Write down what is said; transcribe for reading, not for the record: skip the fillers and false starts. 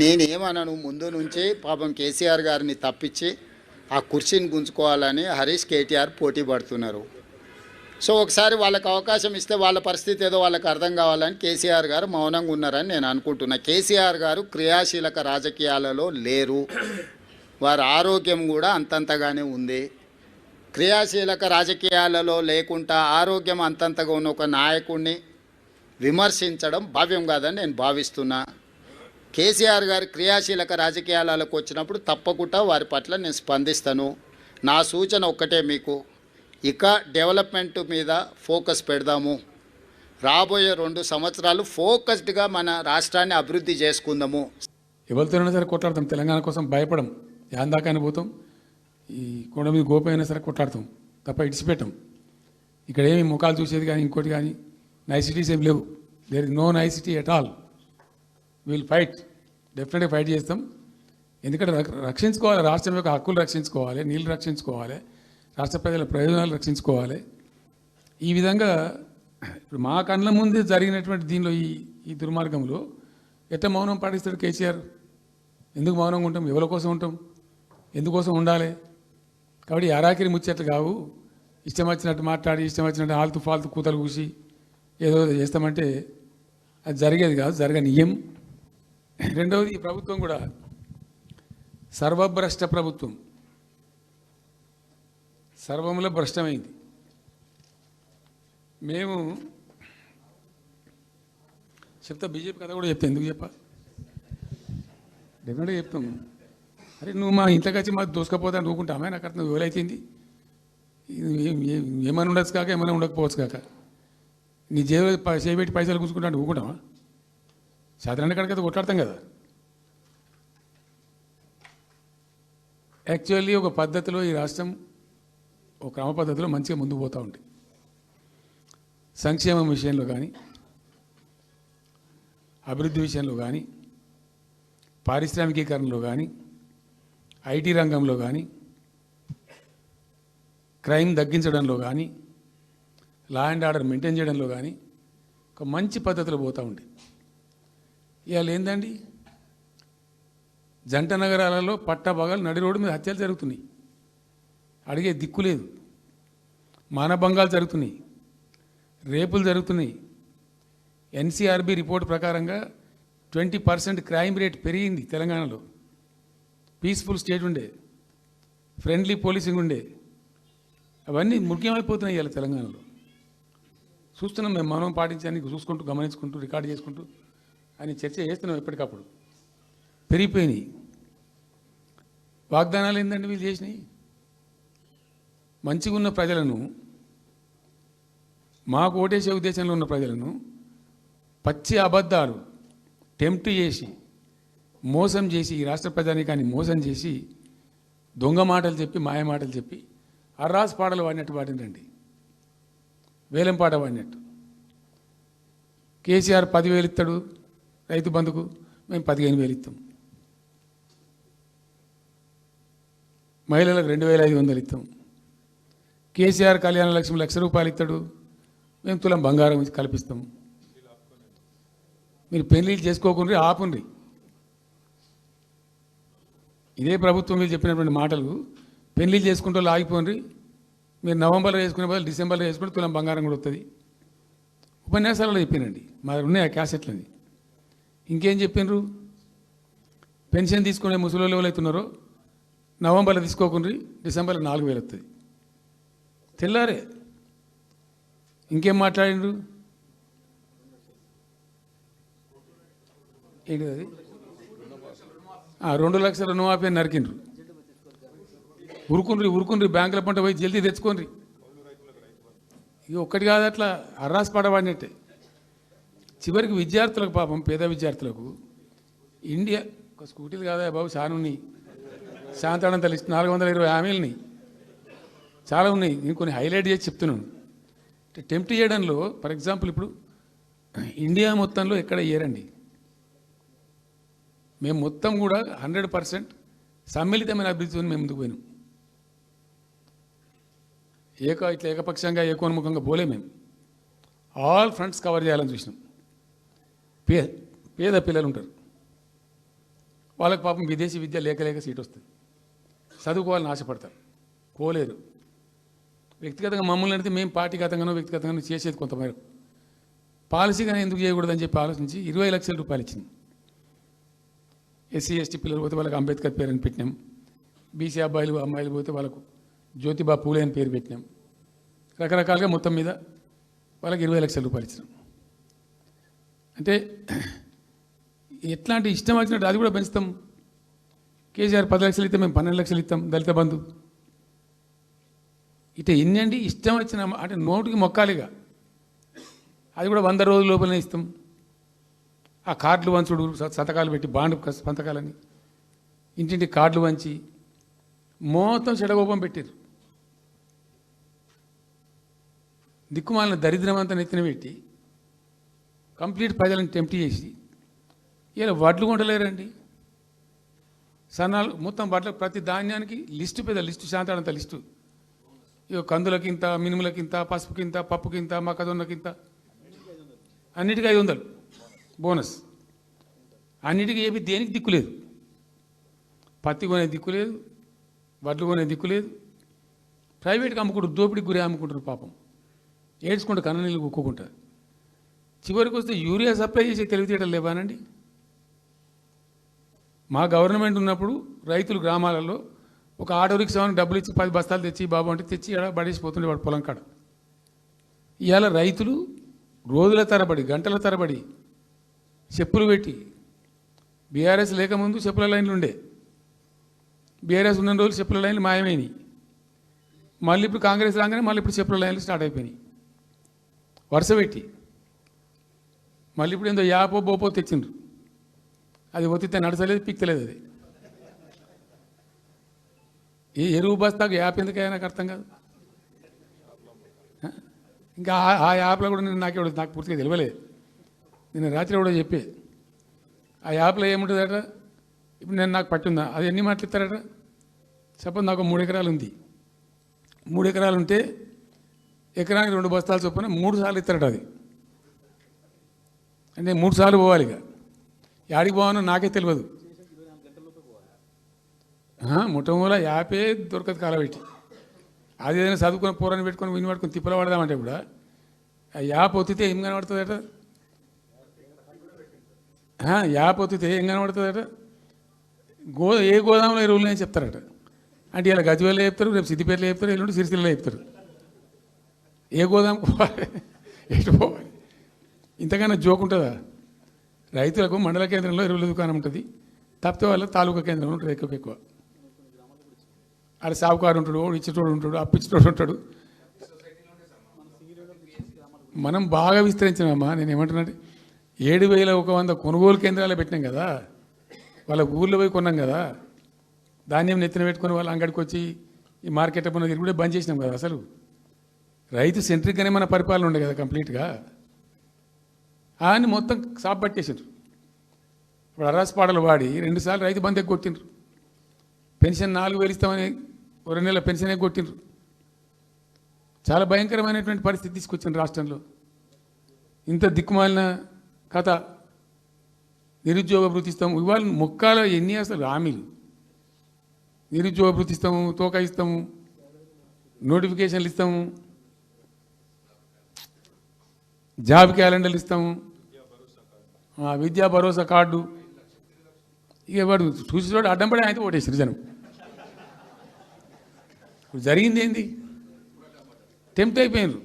నేనేమన్నాను ముందు నుంచి పాపం కేసీఆర్ గారిని తప్పించి ఆ కుర్చీని గుంజుకోవాలని హరీష్ కేటీఆర్ పోటీ పడుతున్నారు. సో ఒకసారి వాళ్ళకి అవకాశం ఇస్తే వాళ్ళ పరిస్థితి ఏదో వాళ్ళకి అర్థం కావాలని కేసీఆర్ గారు మౌనంగా ఉన్నారని నేను అనుకుంటున్నా. కేసీఆర్ గారు క్రియాశీలక రాజకీయాలలో లేరు, వారి ఆరోగ్యం కూడా అంతంతగానే ఉంది. క్రియాశీలక రాజకీయాలలో లేకుండా ఆరోగ్యం అంతంతగా ఉన్న ఒక నాయకుడిని విమర్శించడం భావ్యం కాదని నేను భావిస్తున్నా. కేసీఆర్ గారి క్రియాశీలక రాజకీయాలకు వచ్చినప్పుడు తప్పకుండా వారి పట్ల నేను స్పందిస్తాను. నా సూచన ఒక్కటే మీకు, ఇక డెవలప్మెంట్ మీద ఫోకస్ పెడదాము. రాబోయే 2 సంవత్సరాలు ఫోకస్డ్గా మన రాష్ట్రాన్ని అభివృద్ధి చేసుకుందాము. ఎవరితోనైనా సరే కొట్లాడతాం, తెలంగాణ కోసం భయపడం, యాందాకాని పోతాం, ఈ కొండ మీద గోపైనా సరే కొట్లాడతాం తప్ప ఇడిచిపెట్టాం. ఇక్కడ ఏమి ముఖాలు చూసేది కానీ ఇంకోటి కానీ నైసిటీస్ ఏమి లేవు. There is no nicety at all. We'll fight, డెఫినెట్గా ఫైట్ చేస్తాం. ఎందుకంటే రక్షించుకోవాలి, రాష్ట్రం యొక్క హక్కులు రక్షించుకోవాలి, నీళ్ళు రక్షించుకోవాలి, రాష్ట్ర ప్రజల ప్రయోజనాలు రక్షించుకోవాలి. ఈ విధంగా ఇప్పుడు మా కళ్ళ ముందే జరిగినటువంటి దీనిలో ఈ దుర్మార్గంలో ఎట్లా మౌనం పాటిస్తాడు కేసీఆర్? ఎందుకు మౌనంగా ఉంటాం? ఎవరి కోసం ఉంటాం? ఎందుకోసం ఉండాలి? కాబట్టి అరాకిరి ముచ్చట్లు కావు. ఇష్టం వచ్చినట్టు మాట్లాడి, ఇష్టం వచ్చినట్టు ఆల్తు ఫాల్తు కూతలు కూసి ఏదో చేస్తామంటే అది జరిగేది కాదు, జరగనీయం. రెండవది, ఈ ప్రభుత్వం కూడా సర్వభ్రష్ట ప్రభుత్వం, సర్వంలో భ్రష్టమైంది. మేము చెప్తా, బీజేపీ కథ కూడా చెప్తా. ఎందుకు చెప్పా? డెఫినెట్గా చెప్తాం. అరే నువ్వు మా ఇంట్లోకి వచ్చి మాకు దోసుకపోతా అనుకుంటామే, నాకు అర్థం ఎవరైతుంది. ఏమైనా ఉండొచ్చు కాక, ఏమైనా ఉండకపోవచ్చు కాక, నీ చేపెట్టి పైసలు కూర్చుకుంటా అంటే ఊకుంటామా? సాధారణ కాడికైతే కొట్లాడతాం కదా. యాక్చువల్లీ ఒక పద్ధతిలో ఈ రాష్ట్రం ఒక క్రమ పద్ధతిలో మంచిగా ముందుకు పోతూ ఉంటుంది. సంక్షేమం విషయంలో కానీ, అభివృద్ధి విషయంలో కానీ, పారిశ్రామికీకరణలో కానీ, ఐటీ రంగంలో కానీ, క్రైమ్ తగ్గించడంలో కానీ, లా అండ్ ఆర్డర్ మెయింటైన్ చేయడంలో కానీ ఒక మంచి పద్ధతిలో పోతూ ఉంది. ఇవాళ ఏందండి, జంట నగరాలలో పట్టభాగాలు నడి రోడ్డు మీద హత్యలు జరుగుతున్నాయి, అడిగే దిక్కు లేదు. మానభంగాలు జరుగుతున్నాయి, రేపులు జరుగుతున్నాయి. ఎన్సీఆర్బీ రిపోర్ట్ ప్రకారంగా 20% క్రైమ్ రేట్ పెరిగింది తెలంగాణలో. పీస్ఫుల్ స్టేట్ ఉండే, ఫ్రెండ్లీ పోలీసింగ్ ఉండే, అవన్నీ ముఖ్యమైపోతున్నాయి ఇవాళ తెలంగాణలో. చూస్తున్నాం మేము, మనం పాటించడానికి చూసుకుంటూ, గమనించుకుంటూ, రికార్డు చేసుకుంటూ అని చర్చ చేస్తున్నాం. ఎప్పటికప్పుడు పెరిగిపోయినాయి. వాగ్దానాలు ఏంటంటే వీళ్ళు చేసినాయి. మంచిగా ఉన్న ప్రజలను, మాకు ఓటేసే ఉద్దేశంలో ఉన్న ప్రజలను పచ్చి అబద్ధాలు టెంప్ట్ చేసి, మోసం చేసి, ఈ రాష్ట్ర ప్రజానీకాన్ని మోసం చేసి, దొంగ మాటలు చెప్పి, మాయ మాటలు చెప్పి, అర్రాస్ పాటలు వాడినట్టు వాడినండి, వేలం పాట వాడినట్టు. కేసీఆర్ 10,000 ఇస్తాడు రైతు బంధుకు, మేము 15,000 ఇస్తాం. మహిళలకు 2,500 ఇస్తాం. కేసీఆర్ కళ్యాణ లక్ష్మి ₹1,00,000 ఇస్తాడు, మేము తులం బంగారం కల్పిస్తాం. మీరు పెళ్లిళ్ళు చేసుకోకుండా ఆపుండ్రి. ఇదే ప్రభుత్వం మీరు చెప్పినటువంటి మాటలు, పెళ్లిళ్ళు చేసుకుంటూ ఆగిపోండి, మీరు నవంబర్లో వేసుకునే బదులు డిసెంబర్లో వేసుకుంటే తులం బంగారం కూడా వస్తుంది. ఉపన్యాసాలలో చెప్పినండి, మా ఉన్నాయి ఆ క్యాసెట్లని. ఇంకేం చెప్పిండ్రు? పెన్షన్ తీసుకునే ముసలి ఎవరైతున్నారో నవంబర్లో తీసుకోకుండా డిసెంబర్లో 4,000 వస్తుంది. తెల్లారే ఇంకేం మాట్లాడిండ్రు? ఏంటిది అది? 2 లక్షల రుణమాఫీ అని నరికిండ్రు. ఉరుకుండ్రి బ్యాంకుల పంట పోయి జల్దీ తెచ్చుకోండి. ఇక ఒక్కటి కాదు, అట్లా అర్రాస్ పడవాడినట్టే. చివరికి విద్యార్థులకు, పాపం పేద విద్యార్థులకు ఇండియా ఒక స్కూటీలు కాదా బాబు, చాలా ఉన్నాయి. శాంతాడంత లిస్ట్ 420 హామీలని చాలా ఉన్నాయి. నేను కొన్ని హైలైట్ చేసి చెప్తున్నాను. టెంప్ట్ చేయడంలో, ఫర్ ఎగ్జాంపుల్ ఇప్పుడు ఇండియా మొత్తంలో ఎక్కడ ఇయ్యరండి. మేము మొత్తం కూడా 100% సమ్మిళితమైన అభివృద్ధితో మేము ముందుకు పోయినాం. ఇట్లా ఏకపక్షంగా, ఏకోన్ముఖంగా పోలే. మేము ఆల్ ఫ్రంట్స్ కవర్ చేయాలని చూసినాం. పేద పిల్లలు ఉంటారు, వాళ్ళకి పాపం విదేశీ విద్య లేక లేక సీట్ వస్తుంది, చదువుకోవాలని ఆశపడతారు, పోలేరు. వ్యక్తిగతంగా మమ్మల్ని అంటే మేము పార్టీగతంగానో వ్యక్తిగతంగానో చేసేది కొంతమేర, పాలసీగానే ఎందుకు చేయకూడదని చెప్పి ఆలోచించి 20 లక్షల రూపాయలు ఇచ్చింది. ఎస్సీ ఎస్టీ పిల్లలు పోతే వాళ్ళకి అంబేద్కర్ పేరు అని పెట్టినాం, బీసీ అమ్మాయిలు పోతే వాళ్ళకు జ్యోతిబా పూలే అని పేరు పెట్టినాం. రకరకాలుగా మొత్తం మీద వాళ్ళకి 20 లక్షల రూపాయలు ఇచ్చినాం. అంటే ఎట్లాంటి ఇష్టం వచ్చినట్టు అది కూడా పెంచుతాం. కేసీఆర్ 10 లక్షలు ఇస్తే మేము 12 లక్షలు ఇస్తాం దళిత బంధు. ఇట్లా ఎన్ని అండి ఇష్టం వచ్చిన అంటే నోటికి మొక్కాలిగా, అది కూడా 100 రోజుల లోపలనే ఇస్తాం. ఆ కార్డులు వంచుడు, సంతకాలు పెట్టి బాండ్ సంతకాలని ఇంటింటి కార్డులు వంచి మొత్తం చెడగోపం పెట్టారు. దిక్కుమాలిన దరిద్రం అంతా నెత్తిన పెట్టి కంప్లీట్ ప్రజలను టెంప్ట్ చేసి ఇలా వడ్లు కొంటలేరండి. సన్నాలు మొత్తం వడ్ల ప్రతి ధాన్యానికి లిస్టు, పెద్ద లిస్టు, శాంతాడంత లిస్టు. ఇక కందులకింత, మినుములకింత, పసుపుకింత, పప్పుకింత, మొక్కజొన్నకింత, అన్నిటికీ 500 బోనస్. అన్నిటికీ ఏమి దేనికి దిక్కు లేదు. పత్తి కొనే దిక్కు లేదు, వడ్లు కొనే దిక్కు లేదు. ప్రైవేట్గా అమ్ముకుంటారు, దోపిడికి గురి అమ్ముకుంటారు పాపం, ఏడ్చుకుంటూ కన్ననీళ్ళు కుక్కుంటారు. చివరికి వస్తే యూరియా సప్లై చేసే తెలివితేటలు లేవానండి. మా గవర్నమెంట్ ఉన్నప్పుడు రైతులు గ్రామాలలో ఒక ఆటో రిక్షాని డబ్బులు ఇచ్చి 10 బస్తాలు తెచ్చి బాబు అంటే తెచ్చి ఎడ పడేసిపోతుండే వాడు పొలం కాడ. ఇవాళ రైతులు రోజుల తరబడి, గంటల తరబడి చెప్పులు పెట్టి, బీఆర్ఎస్ లేకముందు చెప్పుల లైన్లు ఉండే, బీఆర్ఎస్ ఉన్న రోజులు చెప్పుల లైన్లు మాయమైనవి. మళ్ళీ ఇప్పుడు కాంగ్రెస్ రాగానే మళ్ళీ ఇప్పుడు చెప్పుల లైన్లు స్టార్ట్ అయిపోయినాయి వరుస పెట్టి. మళ్ళీ ఇప్పుడు ఏందో యాపో బోపో తెచ్చిండ్రు, అది ఒత్తితే నడచలేదు, పిక్తలేదు. అది ఏ ఎరువు బస్తాకు యాప్ ఎందుకైనా నాకు అర్థం కాదు. ఇంకా ఆ యాప్లో కూడా నాకు పూర్తిగా తెలియలేదు. నేను రాత్రి కూడా చెప్పే ఆ యాప్లో ఏముంటుందట. ఇప్పుడు నాకు పట్టిందా, అది ఎన్ని మాటలు ఇస్తారట. సపోజ్ నాకు 3 ఎకరాలు ఉంది, 3 ఎకరాలు ఉంటే ఎకరానికి 2 బస్తాలు చొప్పున 3 సార్లు ఇస్తారట. అది అంటే 3 సార్లు పోవాలి. ఇక యాడికి పోవాలో నాకే తెలియదు. ముఠమూల యాపే దొరకదు కాలబెట్టి. అది ఏదైనా చదువుకుని పూరాన్ని పెట్టుకొని విని పట్టుకొని తిప్పలు పడదామంటే కూడా ఆ యాప్ ఒత్తితే ఏం కనబడుతుందట. యాప్ ఒత్తితే ఏం కనబడుతుందట. ఏ గోదాంలో ఎరువులు అని చెప్తారట. అంటే ఇలా గజ్వేల్లో చెప్తారు, రేపు సిద్దిపేటలో చెప్తారు, ఎల్లుండి సిరిసిల్లలో చెప్తారు. ఏ గోదాం పోవాలి, ఎటు పోవాలి, ఇంతకన్నా జోక్ ఉంటుందా. రైతులకు మండల కేంద్రంలో ఎరువుల దుకాణం ఉంటుంది, తప్పితే వాళ్ళ తాలూకా కేంద్రంలో ఉంటుంది ఎక్కువ. ఆడ సావుకారు ఉంటాడు, ఇచ్చేటోడు ఉంటాడు, అప్పిచ్చేటోడు ఉంటాడు. మనం బాగా విస్తరించినామా. నేను ఏమంటున్నానంటే 7,100 కొనుగోలు కేంద్రాలు పెట్టినాం కదా, వాళ్ళ ఊళ్ళో పోయి కొన్నాం కదా. ధాన్యం నెత్తిన పెట్టుకొని వాళ్ళ అంగడికి వచ్చి ఈ మార్కెట్ పనులు తిరుగుడే బంద్ చేసినాం కదా. అసలు రైతు సెంట్రిక్గానే మన పరిపాలన ఉండే కదా కంప్లీట్గా. అని మొత్తం సాప్ పట్టేసారు. ఇప్పుడు అరాస్ పాటలు వాడి 2 సార్లు రైతు బంధు కొట్టిండ్రు. పెన్షన్ 4,000 ఇస్తామని 2 నెలల పెన్షన్ కొట్టిండ్రు. చాలా భయంకరమైనటువంటి పరిస్థితి తీసుకొచ్చింది రాష్ట్రంలో. ఇంత దిక్కుమాలిన కథ. నిరుద్యోగ భృతి ఇస్తాము, ఇవాళ మొక్కాల ఎన్ని అసలు హామీలు. నిరుద్యోగ భృతి ఇస్తాము, తోక ఇస్తాము, నోటిఫికేషన్లు ఇస్తాము, జాబ్ క్యాలెండర్లు ఇస్తాము, విద్యా భరోసా కార్డు. ఇక వాడు చూసి చోట అడ్డం పడి అయితే ఓటేసారు జనం. ఇప్పుడు జరిగింది ఏంది, టెంప్ట్ అయిపోయినారు.